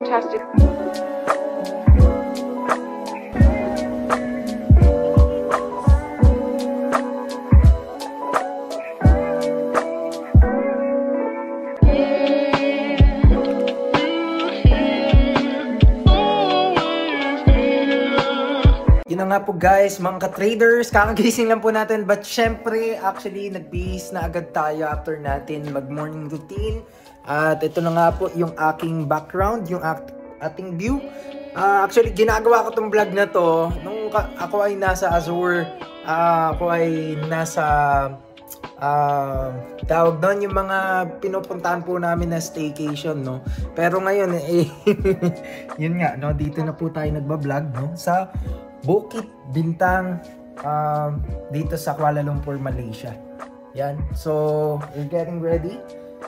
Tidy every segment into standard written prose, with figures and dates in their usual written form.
Fantastic. Yun na nga po guys, mga ka-traders, kakagising lang po natin. But syempre, actually, nagbihis na agad tayo after natin mag-morning routine. At ito na nga po yung aking background, yung ating view. Actually, ginagawa ko tong vlog na to nung ako ay nasa Azure. Ako ay nasa tawag doon yung mga pinupuntahan po namin na staycation, no. Pero ngayon yun nga, no, dito na po tayo nagba-vlog, no, sa Bukit Bintang, dito sa Kuala Lumpur, Malaysia. Yan. So, we're getting ready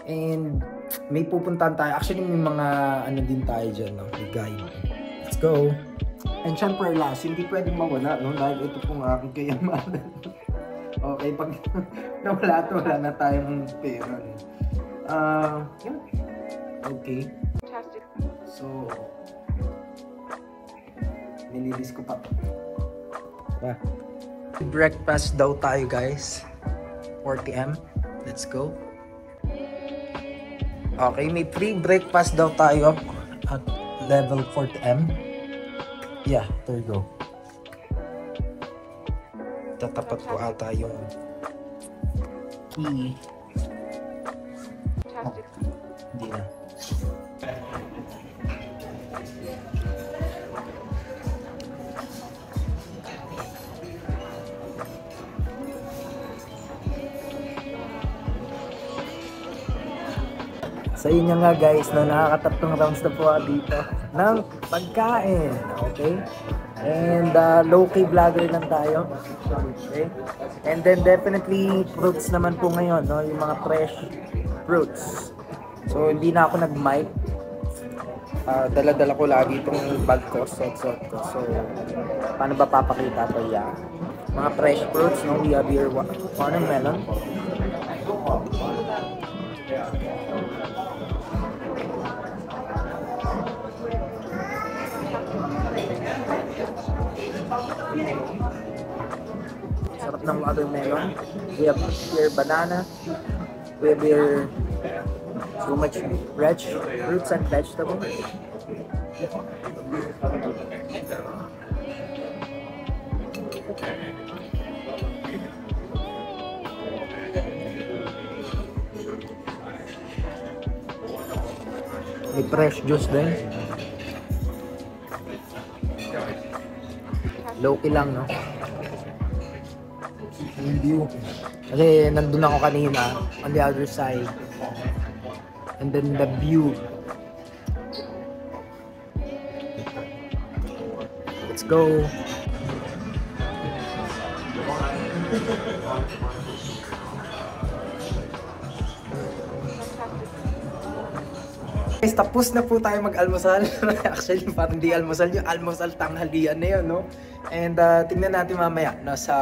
and may pupuntahan tayo. Actually, may mga ano din tayo dyan, no, may guide. Let's go. And syempre last, hindi pwedeng mawala, no, dahil ito pong aking kayamanan. Okay, pag nawala ito, wala na tayong pera. Yan. Okay. So, nililis ko pa. Breakfast daw tayo guys. 4 PM. Let's go. Okay, may free breakfast daw tayo at level 4 PM. Yeah, there you go. Tatapat ko ata yung key. Oh, hindi na. So yun nga guys, no, nakakatatlong rounds na po dito ng pagkain. Okay? And low-key vlogger lang tayo. Okay? And then definitely fruits naman po ngayon, no, yung mga fresh fruits. So hindi na ako nag-mic. Dala-dala ko lagi itong bag ko, suot ko. So paano ba papakita to? Yeah. Mga fresh fruits, no, we have here watermelon. Sarap ng watermelon. We have here banana. We have here so much rich fruits and vegetables. May fresh juice din. Low-key lang, no? Yung view. Kasi nandun ako kanina on the other side. And then the view. Let's go. Guys, tapos na po tayo mag-almusal. Actually, parang di almusal yun. Almusal tanghalian na yun, no? And tingnan natin mamaya nasa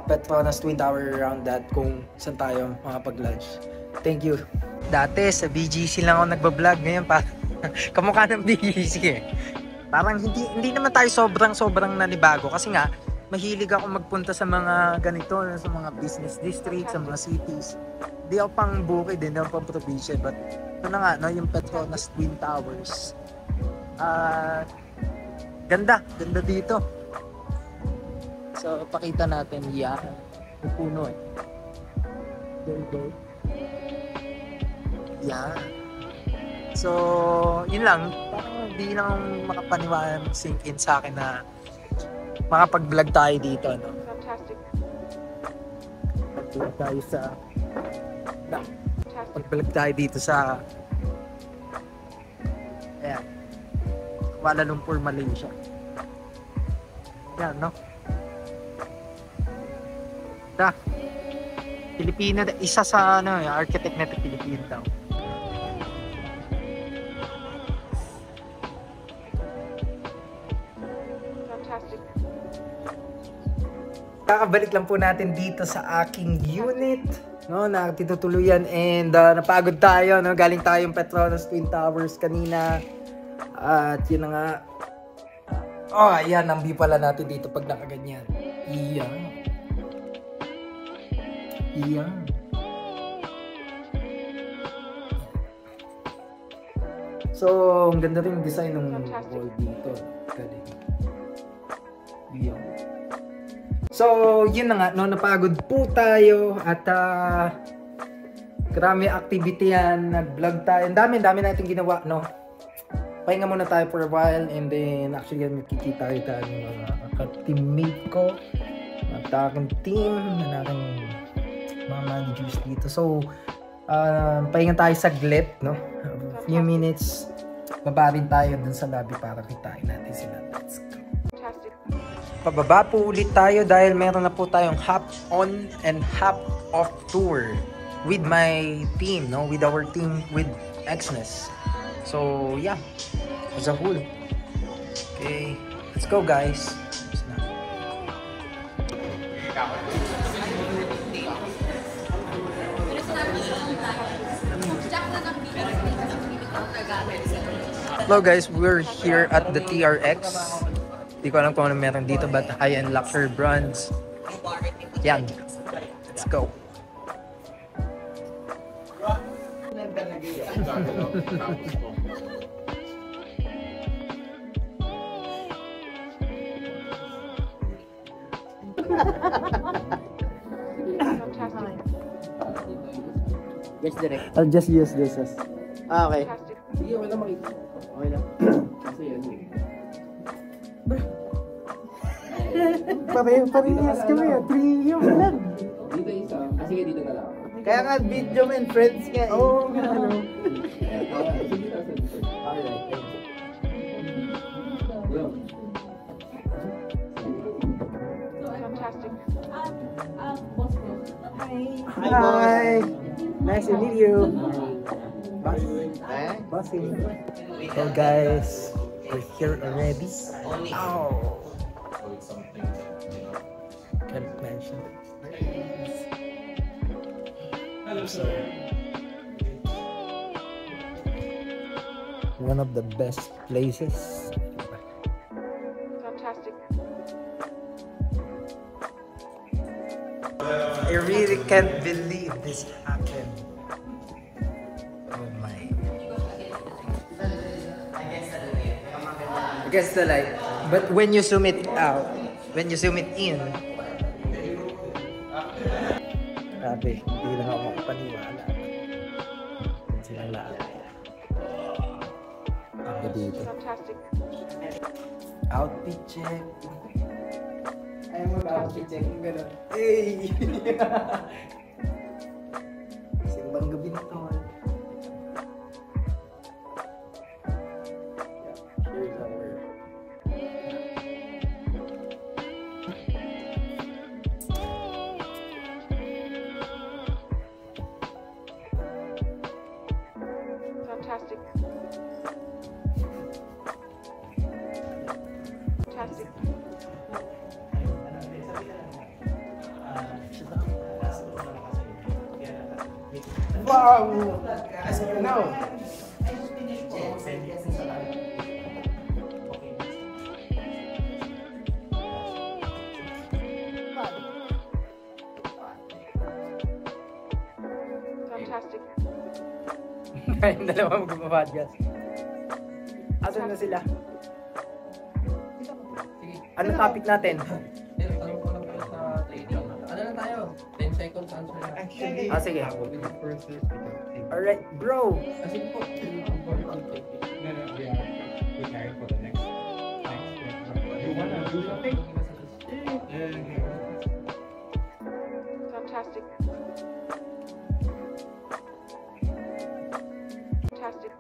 Petronas Twin Tower around that kung saan tayo makapag-lunch. Thank you. Dati sa BGC lang ako nagbablog. Ngayon parang kamukha ng BGC eh. Parang hindi naman tayo sobrang nanibago. Kasi nga, mahilig ako magpunta sa mga ganito, sa mga business districts, sa mga cities. Hindi ako pang bukid, hindi ako pang probinsya. But ito na nga, no, yung Petronas Twin Towers. Ganda dito. So, pakita natin. Yeah. May puno eh. There you go. Yeah. So, yun lang. Parang hindi lang makapaniwala sink in sa akin na makapag-vlog tayo dito, no? Mag-vlog tayo sa mag-vlog tayo dito sa ayan, Kuala Lumpur, Malaysia. Yan, no? Pilipino, isa sa ano, architect na ito, Pilipino daw. Kakabalik lang po natin dito sa aking unit, no, na tinutuluyan, and napagod tayo, no, galing tayong Petronas Twin Towers kanina. At yun na nga. Oh, ayan, ang view pala natin dito pag nakaganyan. Iyan. Iyan. So, ang ganda rin yung design ng wall dito. Galing. Iyan. So, yun na nga, no, napagod po tayo at karami activity yan, nag-vlog tayo. Ang dami natin ginawa, no. Pahinga muna tayo for a while and then actually makikita tayo ng mga teammate ko at aking team na aking mga managers dito. So, pahinga tayo saglit, no? A few minutes, baba rin tayo dun sa lobby para kitain natin sila. Let's go. Pababa po ulit tayo dahil meron na po tayong hop on and hop off tour with my team, no? With our team, with Xness. So, yeah. As a whole. Okay. Let's go, guys. Hello, guys. We're here at the TRX. Hindi ko alam kung ano meron dito, but high-end luxury brands. Yan. Let's go. Yes, direct. I'll just use this as... Okay. Sige, okay lang makita. Okay lang. Kasi yan. Parehas kami, 3 yung vlog. Dito isa. Sige, dito na lang. Kaya nga, video and friends nga eh. Oo, ano. Sige, nasa dito. Alright. Yo. Hi! Nice to meet you. Eh? Bossy. So guys, we're here already. Oh! Can't mention it. So, one of the best places. Fantastic. I really can't believe this happened. Oh my. Against the light. But when you zoom it out, when you zoom it in, grabe, hindi lang ako makapaniwala. Silang lahat. Ang dito. Fantastic. Outfit check. Ayaw mag-outfit check yung gano'n. Hey! Simbang gabi na to. Here's our... Fantastic. Fantastic. Wow! No! Fantastic. Kayong dalawa mag-podcast. Asan na sila? Anong topic natin? Tanong ko lang po sa training. Ano na tayo? 10 seconds answer na. Actually, sige. First Alright, bro! Kasi po, preparing for the next. You wanna do something? Fantastic. Fantastic.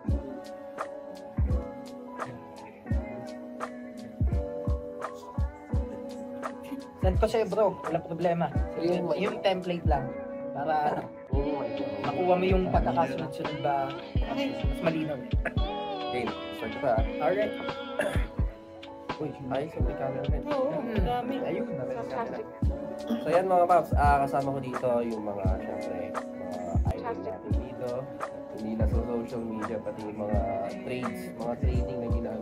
Send ko sa'yo, bro. Walang problema. Yung template lang. Para ano, makuha mo yung pagkakasunod-sunod ba mas malinaw eh. Okay, start ko pa. Alright. Uy, ayos yung may camera rin. Oo, dami. Ayun. Fantastic. So yan mga paps, kasama ko dito yung mga, syempre, mga idol natin dito. Hindi na sa social media, pati yung mga trades, mga trading na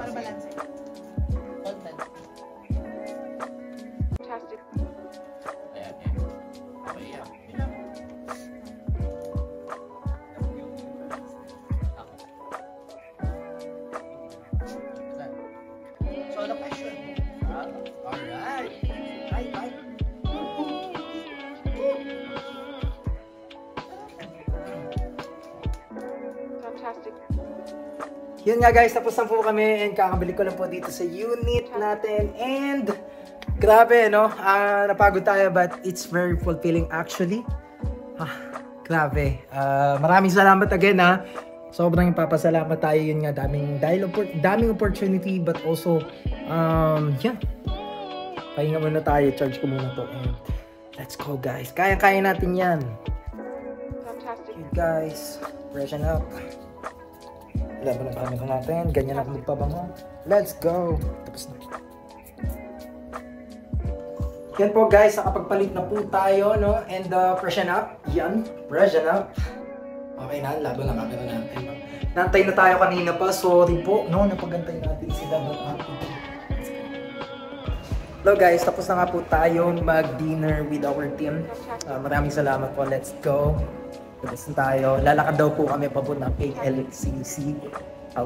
Para balance. Fantastic. Ayan, ayan. Okay, yan. Solo question. Alright. Right. Fantastic. Yun nga guys, tapos na po kami and kakabalik ko lang po dito sa unit natin and grabe no, napagod tayo but it's very fulfilling actually. Grabe. Maraming salamat again ha. Sobrang ipapasalamat tayo, yun nga, daming opportunity but also yeah. Pahinga muna tayo, charge ko muna to and let's go guys. Kaya natin yan. Fantastic. Okay guys, freshen up. Laban ang camera natin, ganyan ako magpabango. Let's go! Tapos na. Yan po guys, nakapagpalit na po tayo, no? And freshen up. Yan, freshen up. Okay na, laban ang camera natin. Nantay na tayo kanina pa, sorry po. No, napagantay natin sila. Hello guys, tapos na nga po tayo mag-dinner with our team. Maraming salamat po, let's go. Tapos na tayo. Lalakad daw po kami papunta kay LCC,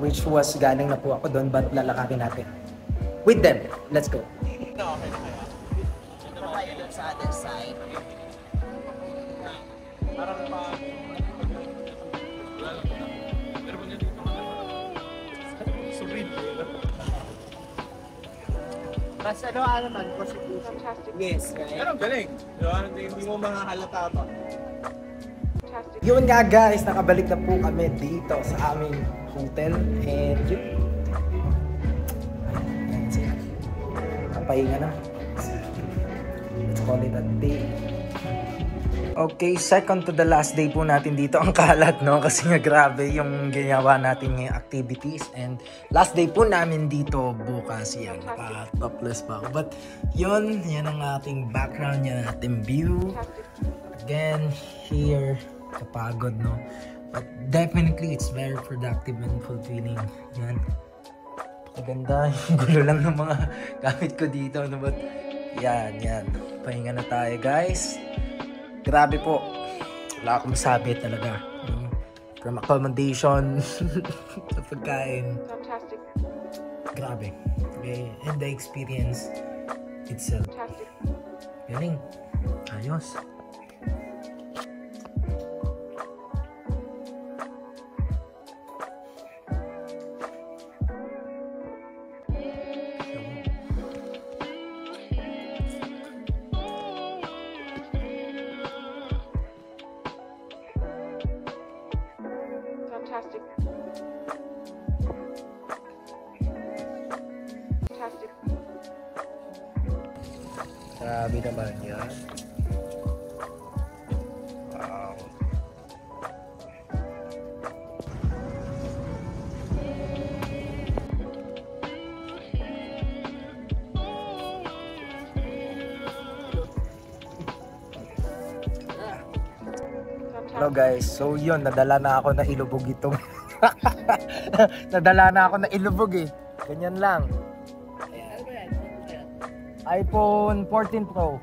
which was galing na po ako doon, but lalakarin natin with them. Let's go. Sa other side. Mas ano naman, prosecution. Fantastic. Yes, right? Pero galing. Diba? Hindi mo mahahalata pa. Fantastic. Yun nga guys, nakabalik na po kami dito sa aming hotel and yun. Ayan sila. Kapahinga na. Let's call it a day. Okay, second to the last day po natin dito. Ang kalat, no? Kasi nga grabe yung ginawa natin yung activities. And last day po namin dito bukas yan. Naka-topless pa ako. But yun, yan ang ating background, yan ang ating view. Again, here, kapagod, no? But definitely, it's very productive and fulfilling. Yan. Maganda. Gulo lang ng mga gamit ko dito, no? But yan. Pahinga na tayo, guys. Grabe po. Wala akong masabi talaga. No? From accommodation, sa pagkain. Fantastic. Grabe. Okay. And the experience itself. Fantastic. Galing. Ayos. Fantastic. Fantastic. Grabe naman yan. Wow. Hello guys, so yun, nadala na ako na ilubog itong nadala na ako na ilubog eh. Ganyan lang. iPhone 14 Pro.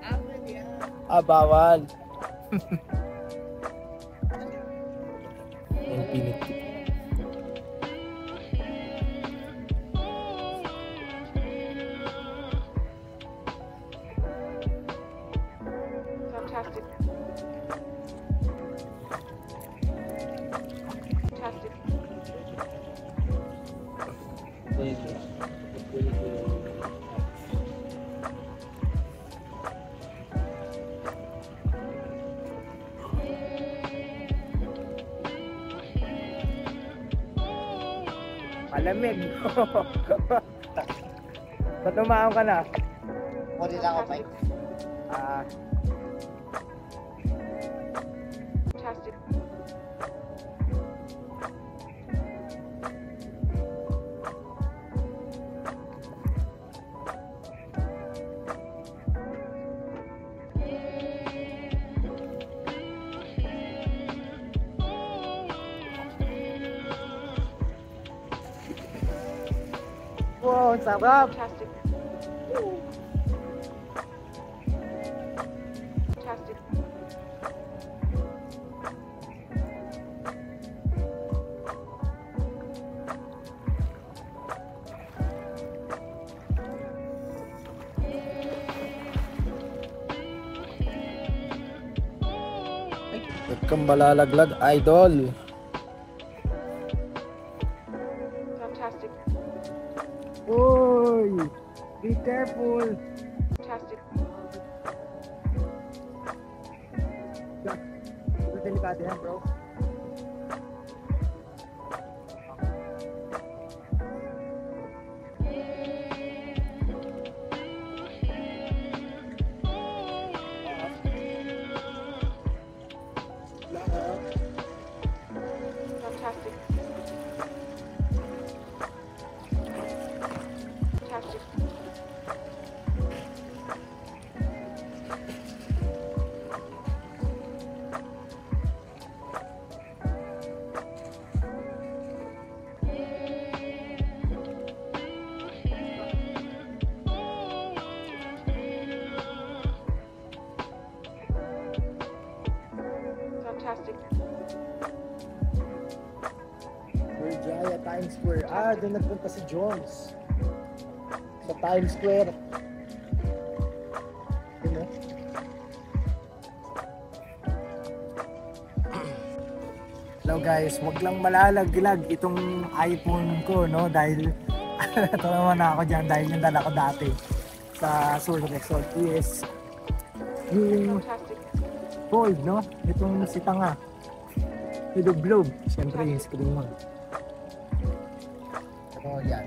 Bawal. Infinity. Fantastic. Fantastic. Malamig. Ba't umaon ka na? Kunin lang ako, Mike. Fantastic. Wow, sarap! Fantastic. Fantastic. Huwag kang malalaglag, idol. Fantastic. Uy! Be careful! Fantastic. Delikado yan, bro. Fantastic. Fantastic. Fantastic. Jaya Times Square. Ah, doon nagpunta si Jones. Sa Times Square. Yun, eh. Hello guys, wag lang malalaglag itong iPhone ko, no? Dahil natawa na ako dyan dahil yung dala ko dati sa Seoul Resort is yung Fantastic. fold, no? Itong si Tanga. With the globe. Siyempre yung screen mo. Pero yan.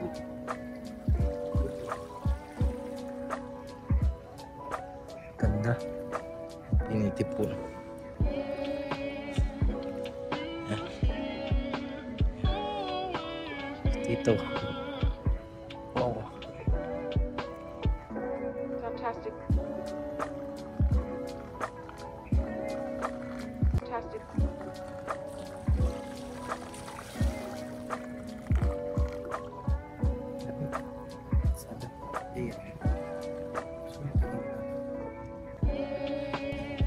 Ganda. Tinitipon. Dito. Wow. Fantastic. Fantastic.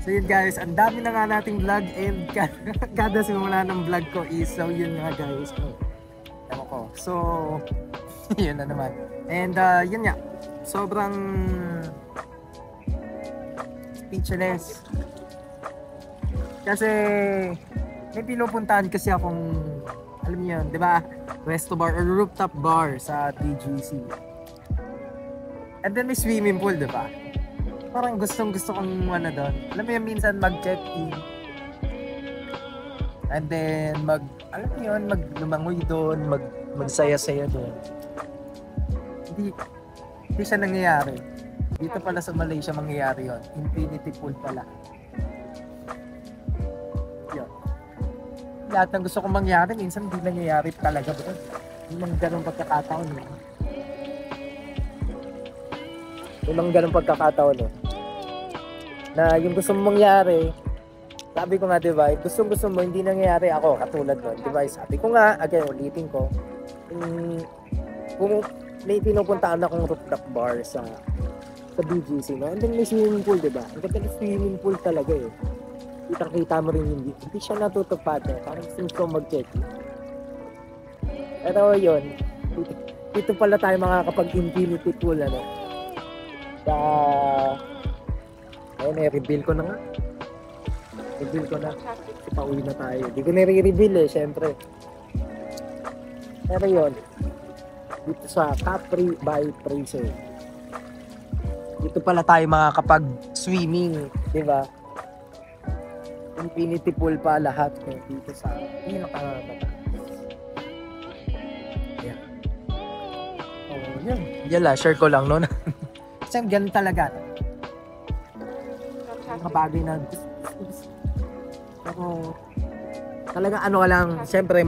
So yun guys, ang dami na nga nating vlog and kada simula ng vlog ko is so yun nga guys. Ewan ko. So yun na naman. And yun nga, sobrang speechless. Kasi may pinupuntahan kasi akong, alam niyo yun, di ba? Resto bar or rooftop bar sa BGC. And then may swimming pool, di ba? Parang gustong kong ano doon. Alam mo yun, minsan mag-check-in. And then alam mo yun, lumangoy doon, magsaya-saya doon. Hindi siya nangyayari. Dito pala sa Malaysia mangyayari yun. Infinity pool pala. Yun. Lahat ng gusto kong mangyari, minsan hindi nangyayari talaga doon. Yung mga ganong pagkakataon yun. Yung ganong pagkakataon na yung gusto mong mangyari, sabi ko nga diba, gusto mo hindi nangyayari ako katulad nun, diba? Sabi ko nga, again, ulitin ko, kung may pinupuntaan akong rooftop bar sa BGC, no? And then may swimming pool, diba? Ang ganda ng swimming pool talaga eh. Kitang-kita mo rin hindi siya natutupad eh. Parang gusto ko mag-check-in. Pero yun, dito pala tayo makakapag-infinity pool, ano? Ayun, reveal ko na nga. Reveal ko na. Fantastic. Kasi pauwi na tayo. Hindi ko nire-reveal eh, syempre. Pero yun, dito sa Capri by Fraser. Dito pala tayo makakapag-swimming, di ba? Infinity pool pa lahat dito sa pinaka-mataas. Ayan. Oh, yun. Yala, share ko lang noon. Kasi ganun talaga. Fantastic. Mga bagay na pero talagang ano ka lang, siyempre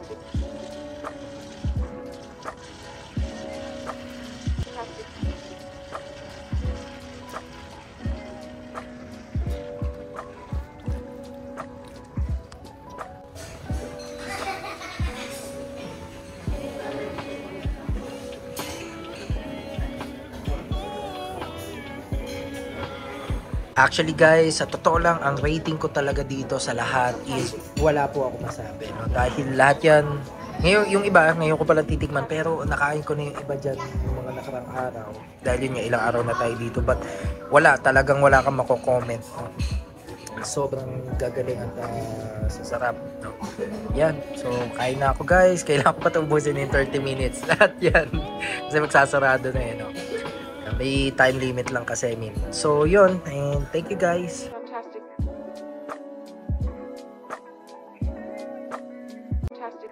Fantastic. Fantastic. Actually guys, sa totoo lang, ang rating ko talaga dito sa lahat is wala po ako masabi. No? Dahil lahat yan, ngayon, yung iba, ngayon ko palang titikman, pero nakain ko na yung iba dyan yung mga nakarang araw. Dahil yun nga, ilang araw na tayo dito. But wala, talagang wala kang mako-comment. No? Sobrang gagaling at sasarap. No? Yan, so kain na ako guys. Kailangan ko pa tubusin in 30 minutes. Lahat yan. Kasi magsasarado na yun. No? May time limit lang kasi, So, yun. And thank you, guys. Fantastic. Fantastic.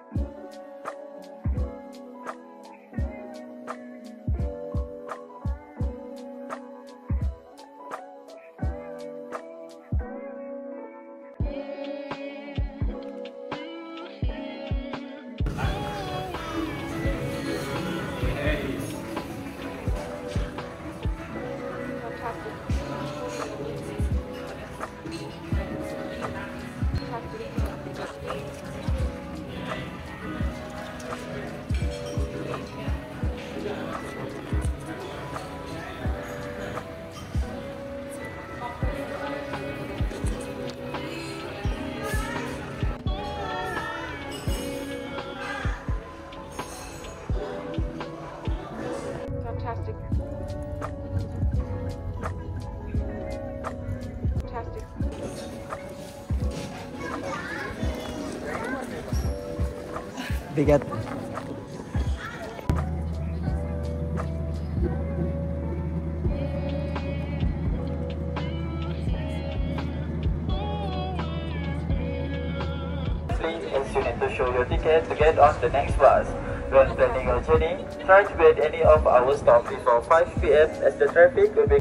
Fantastic. Fantastic. Fantastic. Bigat. Please, as you need to show your ticket to get on the next bus. When planning your journey, try to be at any of our stops before 5 p.m. as the traffic will be